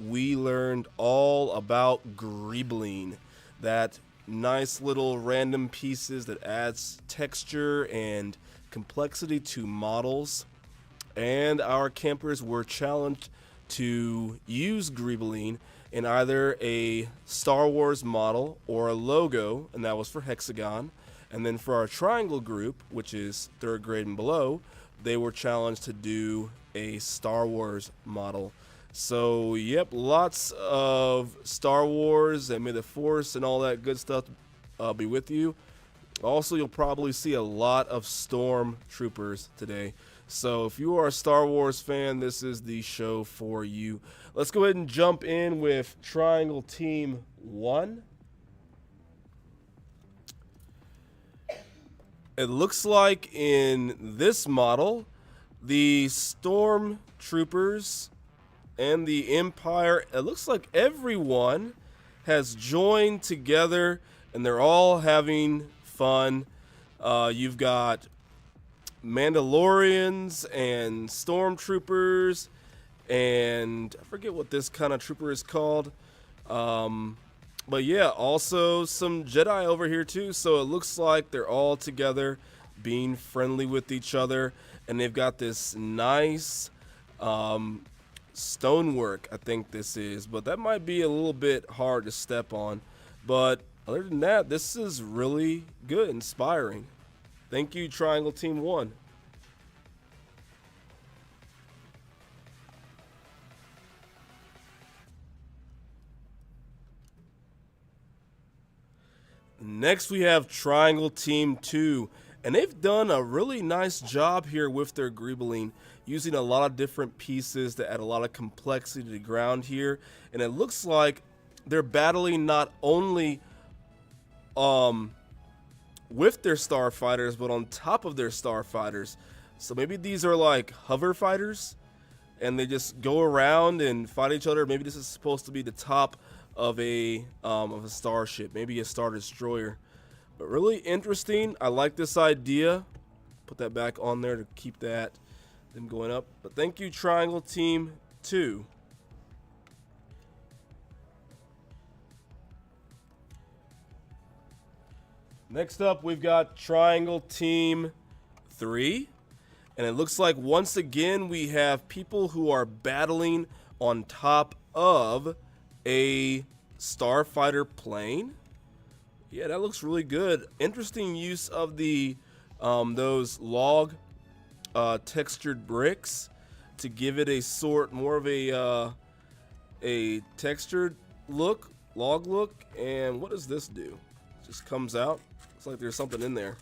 we learned all about greebling, that nice little random pieces that adds texture and complexity to models. And our campers were challenged to use greebling in either a Star Wars model or a logo, and that was for Hexagon. And then for our triangle group, which is 3rd grade and below, they were challenged to do a Star Wars model. So, yep, lots of Star Wars, and may the Force and all that good stuff be with you. Also, you'll probably see a lot of stormtroopers today. So if you are a Star Wars fan, this is the show for you. Let's go ahead and jump in with Triangle Team 1. It looks like in this model, the stormtroopers and the Empire, it looks like everyone has joined together and they're all having fun. You've got Mandalorians and stormtroopers, and I forget what this kind of trooper is called. But yeah, also some Jedi over here too. So it looks like they're all together being friendly with each other, and they've got this nice stonework, I think this is, but that might be a little bit hard to step on. But other than that, this is really good, inspiring. Thank you, Triangle Team 1. Next, we have Triangle Team 2, and they've done a really nice job here with their greebling, using a lot of different pieces that add a lot of complexity to the ground here. And it looks like they're battling not only with their starfighters, but on top of their starfighters. So maybe these are like hover fighters, and they just go around and fight each other. Maybe this is supposed to be the top of a starship, maybe a Star Destroyer. But really interesting. I like this idea. Put that back on there to keep them going up. But thank you, Triangle Team 2. Next up, we've got Triangle Team 3. And it looks like once again we have people who are battling on top of a starfighter plane. Yeah, that looks really good. Interesting use of the those log textured bricks to give it a sort more of a textured look, log look. And what does this do? It just comes out. Looks like there's something in there.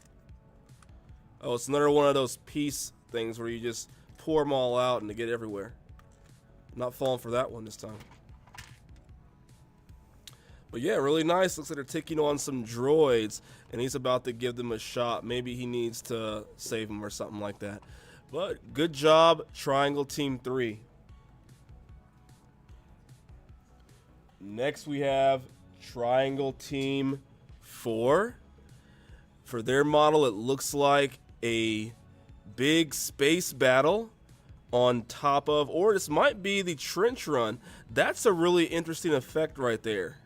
Oh, it's another one of those piece things where you just pour them all out and they get everywhere. I'm not falling for that one this time. But yeah, really nice. Looks like they're taking on some droids, and he's about to give them a shot. Maybe he needs to save them or something like that. But good job, Triangle Team 3. Next we have Triangle Team 4. For their model, it looks like a big space battle on top of, or this might be the trench run. That's a really interesting effect right there.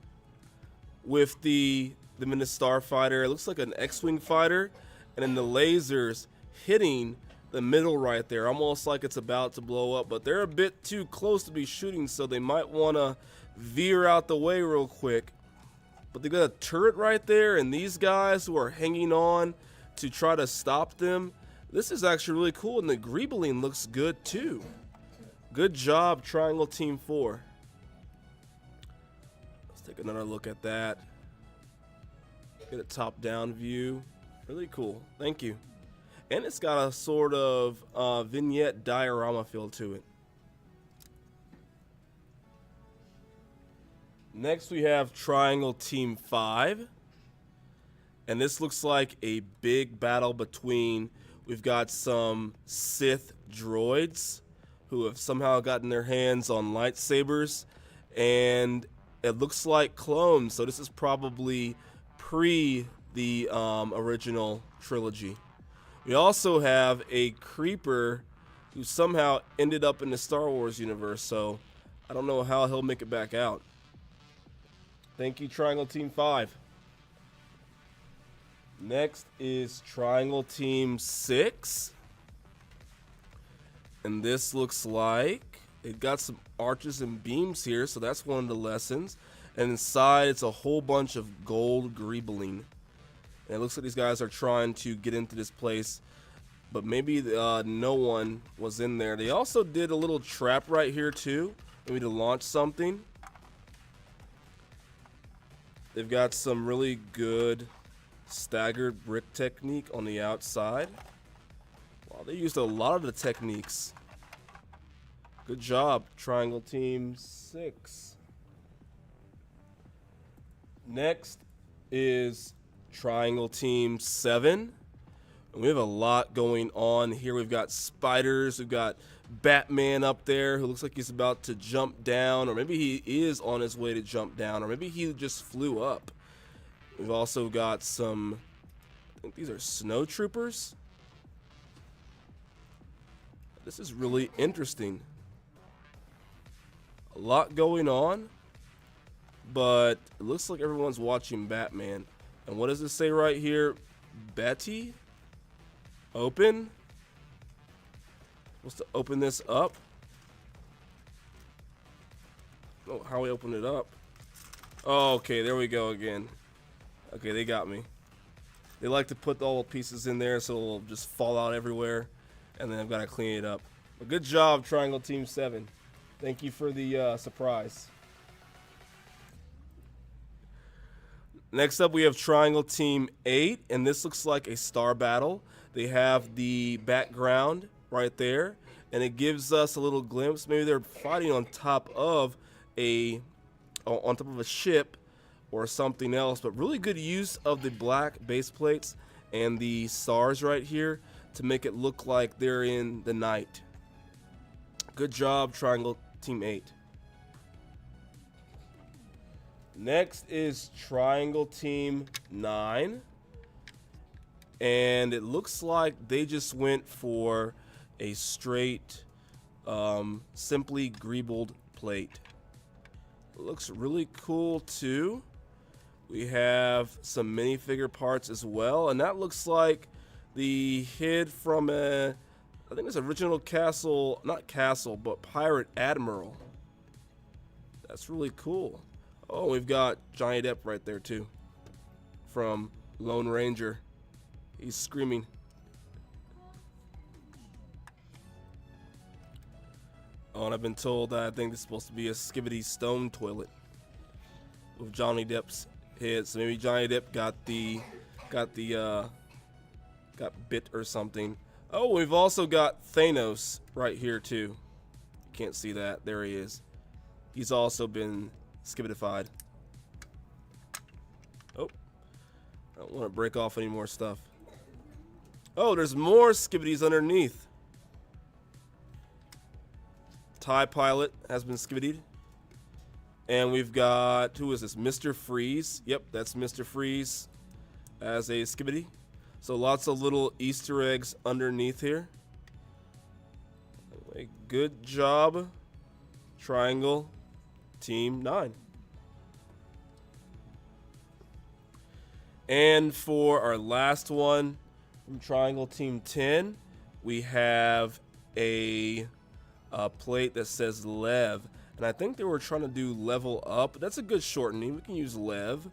With the Minute Starfighter, it looks like an X-Wing fighter, and then the lasers hitting the middle right there, almost like it's about to blow up, but they're a bit too close to be shooting, so they might want to veer out the way real quick. But they got a turret right there, and these guys who are hanging on to try to stop them. This is actually really cool, and the greebling looks good too. Good job, Triangle Team 4. Take another look at that. Get a top-down view. Really cool. Thank you. And it's got a sort of vignette diorama feel to it. Next we have Triangle Team 5. And this looks like a big battle between, we've got some Sith droids who have somehow gotten their hands on lightsabers, and it looks like clones, so this is probably pre the original trilogy. We also have a creeper who somehow ended up in the Star Wars universe, so I don't know how he'll make it back out. Thank you, Triangle Team 5. Next is Triangle Team 6. And this looks like it got some arches and beams here, so that's one of the lessons. And inside, it's a whole bunch of gold greebling. And it looks like these guys are trying to get into this place, but maybe no one was in there. They also did a little trap right here too, maybe to launch something. They've got some really good staggered brick technique on the outside. Wow, they used a lot of the techniques. Good job, Triangle Team 6. Next is Triangle Team 7. And we have a lot going on here. We've got spiders, we've got Batman up there who looks like he's about to jump down, or maybe he is on his way to jump down, or maybe he just flew up. We've also got some, I think these are snow troopers. This is really interesting. A lot going on, but it looks like everyone's watching Batman. And what does it say right here? Betty? Open? Supposed to open this up? Oh, how we open it up? Oh, okay, there we go again. Okay, they got me. They like to put all the pieces in there so it'll just fall out everywhere, and then I've got to clean it up. But good job, Triangle Team 7. Thank you for the surprise. Next up, we have Triangle Team 8, and this looks like a star battle. They have the background right there, and it gives us a little glimpse. Maybe they're fighting on top of a ship or something else, but really good use of the black base plates and the stars right here to make it look like they're in the night. Good job, Triangle Team 8. Next is Triangle Team 9. And it looks like they just went for a straight, simply greebled plate. It looks really cool too. We have some minifigure parts as well, and that looks like the head from a, I think it's original castle, not castle, but pirate admiral. That's really cool. Oh, we've got Johnny Depp right there too, from Lone Ranger. He's screaming. Oh, and I've been told that I think this is supposed to be a Skibidi stone toilet with Johnny Depp's head. So maybe Johnny Depp got bit or something. Oh, we've also got Thanos right here too. You can't see that. There he is. He's also been skibidified. Oh, I don't want to break off any more stuff. Oh, there's more skibidis underneath. TIE Pilot has been skibidied. And we've got, who is this? Mr. Freeze. Yep, that's Mr. Freeze as a skibidi. So lots of little Easter eggs underneath here. Anyway, good job, Triangle Team 9. And for our last one, from Triangle Team 10, we have a plate that says Lev, and I think they were trying to do level up. That's a good shortening. We can use Lev,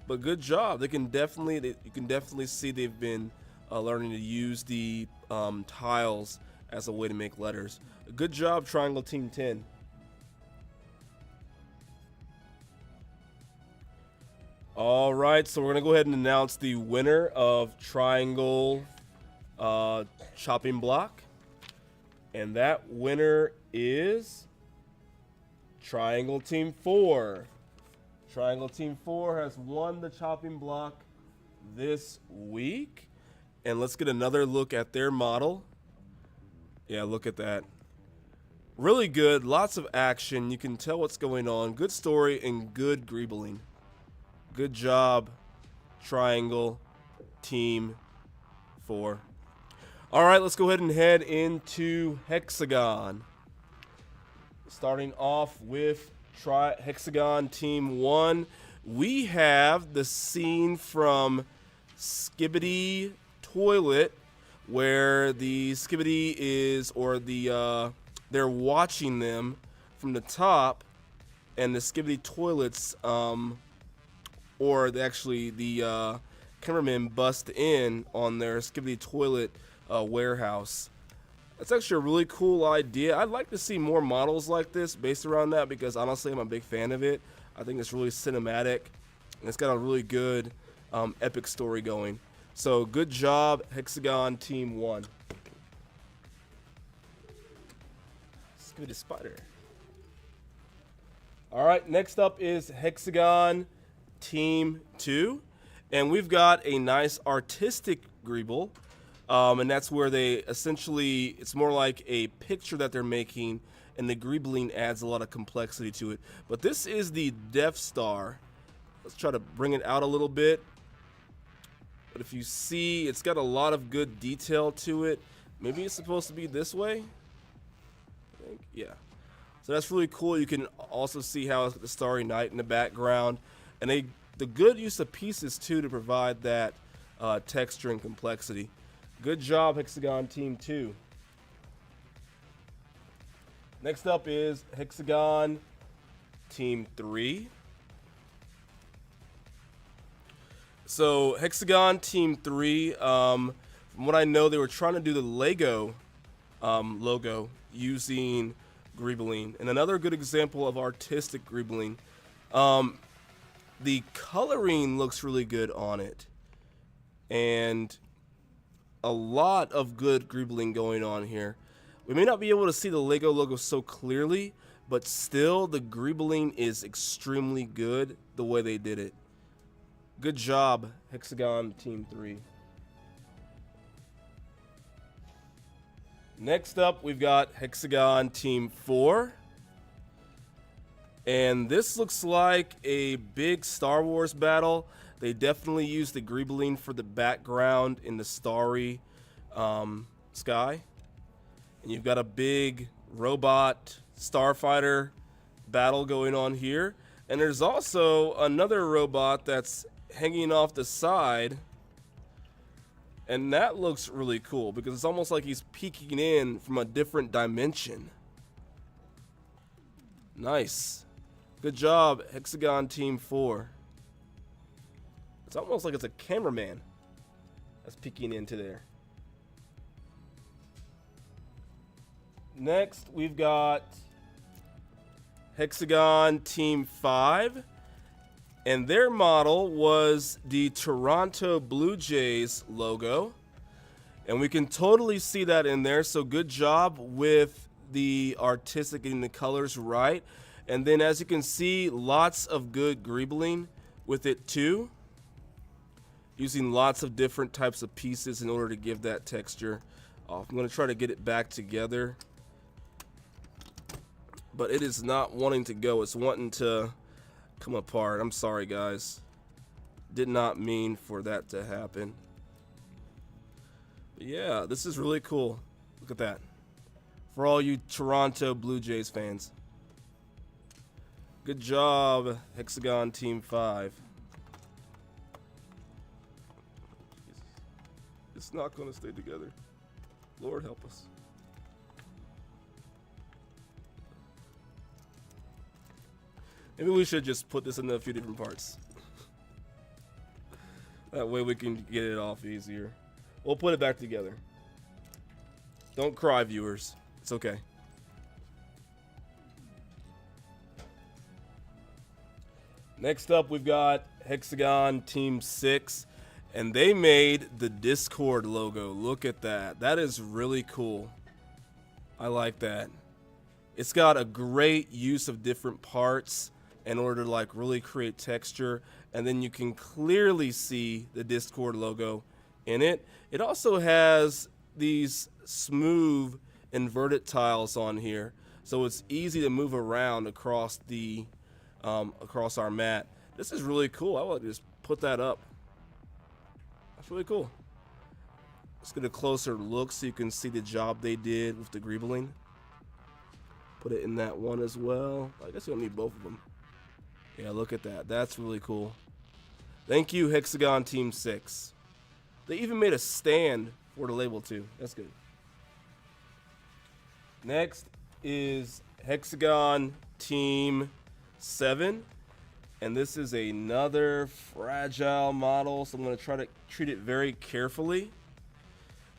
but good job. They can definitely, you can definitely see they've been learning to use the tiles as a way to make letters. Good job, Triangle Team 10. All right, so we're gonna go ahead and announce the winner of Triangle Chopping Block, and that winner is Triangle Team 4. Triangle Team 4 has won the chopping block this week, and let's get another look at their model. Yeah, look at that. Really good, lots of action. You can tell what's going on. Good story and good greebling. Good job, Triangle Team 4. All right, let's go ahead and head into Hexagon. Starting off with Hexagon Team 1, we have the scene from Skibidi Toilet, where the Skibidi is, or the they're watching them from the top, and the Skibidi Toilets, or actually the cameramen bust in on their Skibidi Toilet warehouse. That's actually a really cool idea. I'd like to see more models like this based around that, because honestly I'm a big fan of it. I think it's really cinematic and it's got a really good epic story going. So good job, Hexagon Team 1. Skibidi Spider. Alright, next up is Hexagon Team 2. And we've got a nice artistic greeble. And that's where they essentially, it's more like a picture that they're making, and the greebling adds a lot of complexity to it. But this is the Death Star. Let's try to bring it out a little bit. But if you see, it's got a lot of good detail to it. Maybe it's supposed to be this way? I think, yeah. So that's really cool. You can also see how it's got the Starry Night in the background. And the good use of pieces, too, to provide that texture and complexity. Good job, Hexagon Team 2. Next up is Hexagon Team 3. So Hexagon Team 3, from what I know, they were trying to do the Lego logo using greebling. And another good example of artistic greebling. The coloring looks really good on it. And a lot of good greebling going on here. We may not be able to see the Lego logo so clearly, but still the greebling is extremely good the way they did it. Good job, Hexagon Team 3. Next up, we've got Hexagon Team 4. And this looks like a big Star Wars battle. They definitely used the greebling for the background in the starry sky. And you've got a big robot starfighter battle going on here. And there's also another robot that's hanging off the side. And that looks really cool because it's almost like he's peeking in from a different dimension. Nice. Good job, Hexagon Team 4. It's almost like it's a cameraman that's peeking into there. Next, we've got Hexagon Team 5. And their model was the Toronto Blue Jays logo. And we can totally see that in there. So good job with the artistic, getting the colors right. And then as you can see, lots of good greebling with it too. Using lots of different types of pieces in order to give that texture. I'm going to try to get it back together. But it is not wanting to go. It's wanting to come apart. I'm sorry, guys. Did not mean for that to happen. But yeah, this is really cool. Look at that. For all you Toronto Blue Jays fans. Good job, Hexagon Team 5. It's not going to stay together. Lord help us. Maybe we should just put this into a few different parts. That way we can get it off easier. We'll put it back together. Don't cry, viewers. It's okay. Next up, we've got Hexagon Team 6. And they made the Discord logo. Look at that. That is really cool. I like that. It's got a great use of different parts in order to like really create texture, and then you can clearly see the Discord logo in it. It also has these smooth inverted tiles on here, so it's easy to move around across the across our mat. This is really cool. I will just put that up. That's really cool. Let's get a closer look so you can see the job they did with the greebling. Put it in that one as well. I guess you don't need both of them. Yeah, look at that. That's really cool. Thank you, Hexagon Team 6. They even made a stand for the label too. That's good. Next is Hexagon Team 7. And this is another fragile model, so I'm going to try to treat it very carefully.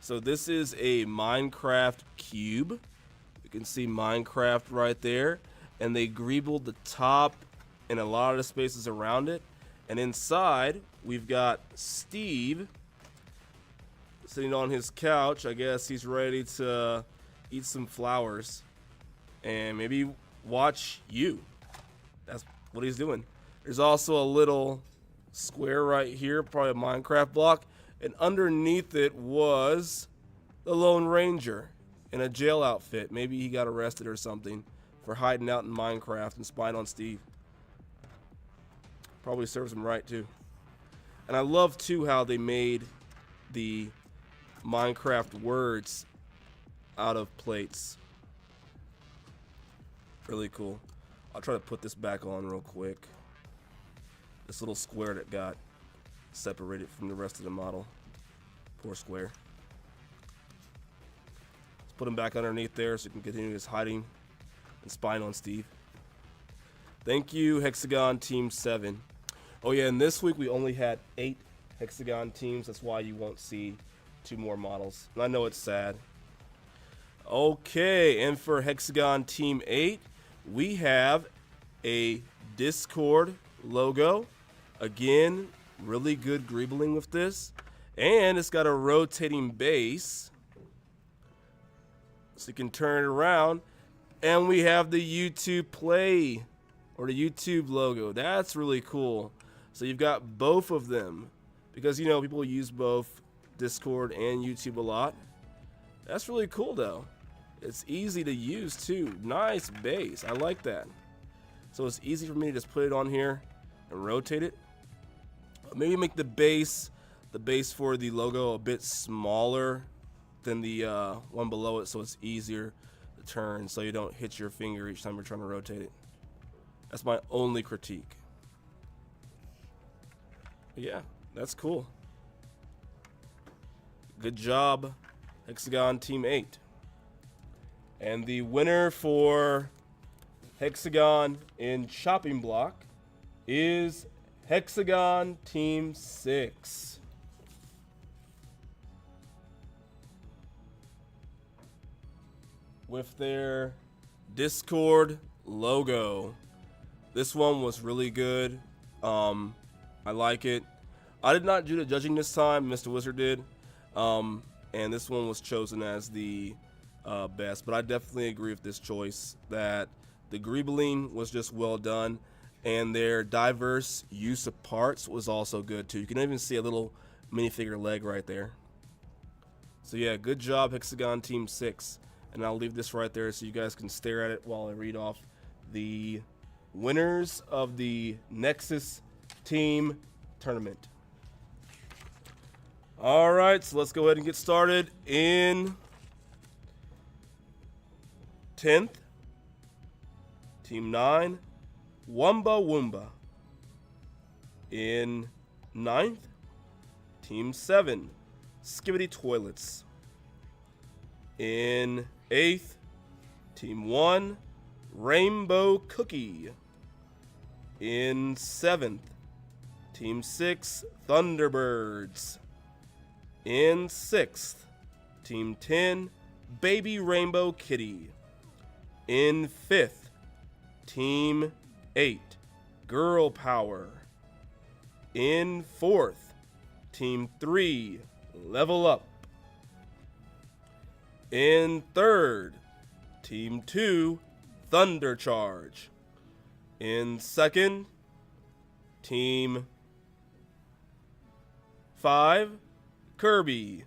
So this is a Minecraft cube. You can see Minecraft right there. And they greebled the top and a lot of the spaces around it. And inside, we've got Steve sitting on his couch. I guess he's ready to eat some flowers and maybe watch you. That's what he's doing. There's also a little square right here, probably a Minecraft block, and underneath it was the Lone Ranger in a jail outfit. Maybe he got arrested or something for hiding out in Minecraft and spying on Steve. Probably serves him right too. And I love too how they made the Minecraft words out of plates. Really cool. I'll try to put this back on real quick. This little square that got separated from the rest of the model. Poor square. Let's put him back underneath there so he can continue his hiding and spying on Steve. Thank you, Hexagon Team 7. Oh yeah, and this week we only had 8 Hexagon teams. That's why you won't see 2 more models. And I know it's sad. Okay, and for Hexagon Team 8, we have a Discord logo. Again, really good greebling with this. And it's got a rotating base. So you can turn it around. And we have the YouTube Play, or the YouTube logo. That's really cool. So you've got both of them. Because, you know, people use both Discord and YouTube a lot. That's really cool, though. It's easy to use, too. Nice base. I like that. So it's easy for me to just put it on here and rotate it. Maybe make the base for the logo a bit smaller than the one below it, so it's easier to turn, so you don't hit your finger each time you're trying to rotate it. That's my only critique. But yeah, that's cool. Good job, Hexagon Team 8. And the winner for Hexagon in chopping block is Hexagon Team 6. With their Discord logo. This one was really good. I like it. I did not do the judging this time. Mr. Wizard did. And this one was chosen as the best. But I definitely agree with this choice that the greebling was just well done. And their diverse use of parts was also good too. You can even see a little minifigure leg right there. So yeah, good job, Hexagon Team 6. And I'll leave this right there so you guys can stare at it while I read off the winners of the Nexus Team Tournament. All right, so let's go ahead and get started. In 10th, Team 9, Wumba Woomba. In 9th, Team 7, Skibbity Toilets. In 8th, Team 1, Rainbow Cookie. In 7th, Team 6, Thunderbirds. In 6th, Team 10, Baby Rainbow Kitty. In 5th, Team 8, Girl Power. In 4th, Team 3, Level Up. In 3rd, Team 2, Thunder Charge. In 2nd, Team 5, Kirby.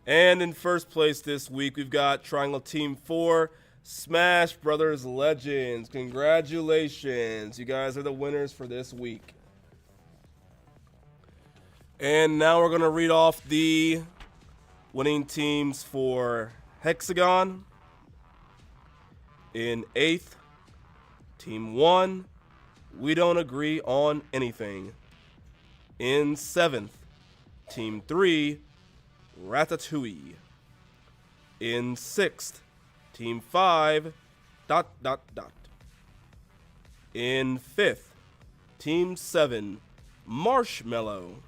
And in 1st place this week, we've got Triangle Team 4, Smash Brothers Legends. Congratulations. You guys are the winners for this week. And now we're going to read off the winning teams for Hexagon. In 8th, Team 1, we don't agree on anything. In 7th, Team 3, Ratatouille. In 6th, Team 5, ... In 5th, Team 7, Marshmallow.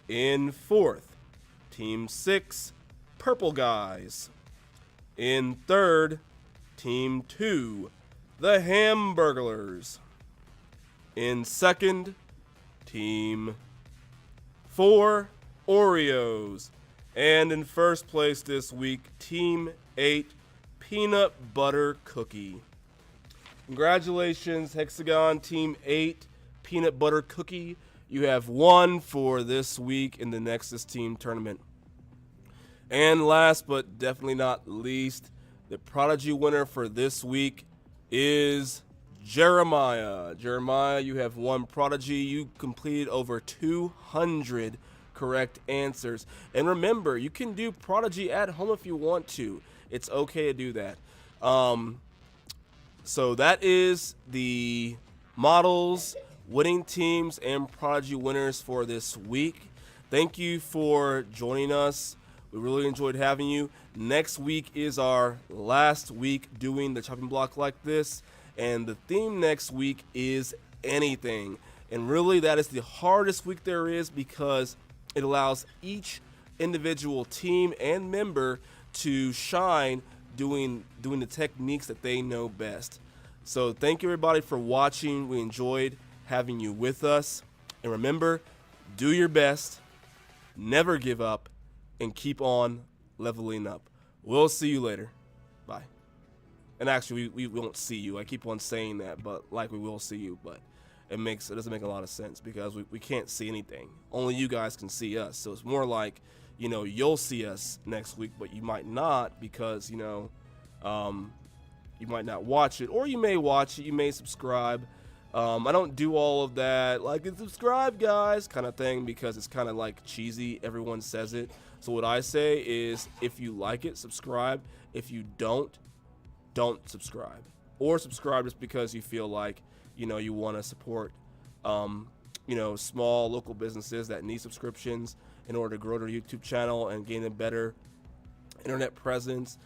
In 4th, Team 6, Purple Guys. In 3rd, Team 2, the Hamburglers. In 2nd, Team 4, Oreos. And in 1st place this week, Team 8, Peanut Butter Cookie. Congratulations, Hexagon Team 8, Peanut Butter Cookie. You have won for this week in the Nexus Team Tournament. And last but definitely not least, the Prodigy winner for this week is Jeremiah. Jeremiah, you have won Prodigy. You completed over 200 correct answers. And remember, you can do Prodigy at home if you want to. It's okay to do that. So that is the models, winning teams, and Prodigy winners for this week. Thank you for joining us. We really enjoyed having you. Next week is our last week doing the chopping block like this. And the theme next week is anything. And really that is the hardest week there is because it allows each individual team and member to shine doing the techniques that they know best. So thank you everybody for watching. We enjoyed having you with us. And remember, do your best, never give up, and keep on leveling up. We'll see you later. Bye. And actually, we won't see you. I keep on saying that, but like we will see you, but it doesn't make a lot of sense because we can't see anything. Only you guys can see us. So it's more like, you know, you'll see us next week, but you might not because, you know, you might not watch it, or you may watch it, you may subscribe. I don't do all of that, like and subscribe guys kind of thing, because it's kind of like cheesy. Everyone says it. So what I say is, if you like it, subscribe. If you don't subscribe. Or subscribe just because you feel like, you know, you want to support, you know, small local businesses that need subscriptions in order to grow their YouTube channel and gain a better internet presence